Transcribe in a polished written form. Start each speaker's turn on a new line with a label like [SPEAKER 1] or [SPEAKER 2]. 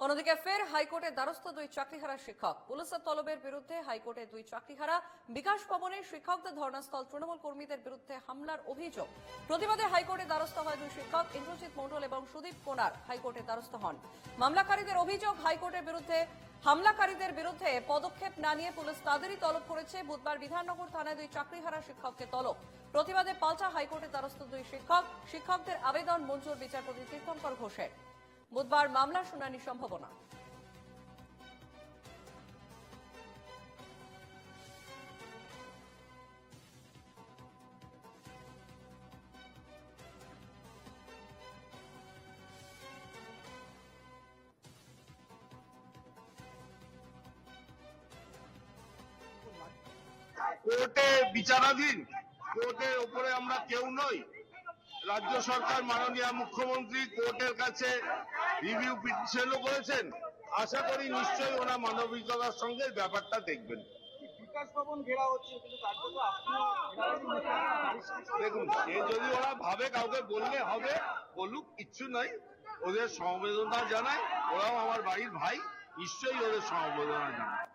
[SPEAKER 1] অন্যদিকে ফের হাইকোর্টের দ্বারস্থ দুই চাকরিহারা শিক্ষক। পুলিশের তলবের বিরুদ্ধে হাইকোর্টে দুই চাকরিহারা। বিকাশ ভবনে শিক্ষকদের ধর্নাস্থল, তৃণমূল কর্মীদের বিরুদ্ধে হামলার অভিযোগ। প্রতিবাদে হাইকোর্টে দ্বারস্থ হয় দুই শিক্ষক, ইন্দ্রজিৎ মণ্ডল এবং সুদীপ কোনার হাইকোর্টে দ্বারস্থ হন। মামলাকারীদের অভিযোগ, হামলাকারীদের বিরুদ্ধে পদক্ষেপ না নিয়ে পুলিশ তাদেরই তলব করেছে। বুধবার বিধাননগর থানায় দুই চাকরিহারা শিক্ষককে তলব। প্রতিবাদে পাল্টা হাইকোর্টে দ্বারস্থ দুই শিক্ষকদের আবেদন মঞ্জুর বিচারপতি তীর্থঙ্কর ঘোষের। বুধবার মামলার শুনানির সম্ভাবনা।
[SPEAKER 2] কোর্টে বিচারাধীন, কোর্টের উপরে আমরা কেউ নই। রাজ্য সরকার মাননীয় মুখ্যমন্ত্রী কোর্টের কাছে রিভিউ পিটিশনও করেছেন। আশা করি নিশ্চয়ই ওরা মানবিকতার সঙ্গে ব্যাপারটা দেখবেন।
[SPEAKER 3] বিকাশ ভবন ঘেরা হচ্ছে, কিন্তু তার জন্য
[SPEAKER 2] দেখুন, সে যদি ওরা ভাবে কাউকে বললে হবে, বলুক, কিচ্ছু নাই। ওদের সমবেদনা জানাই, ওরাও আমার বাড়ির ভাই, নিশ্চয়ই ওদের সমবেদনা জানায়।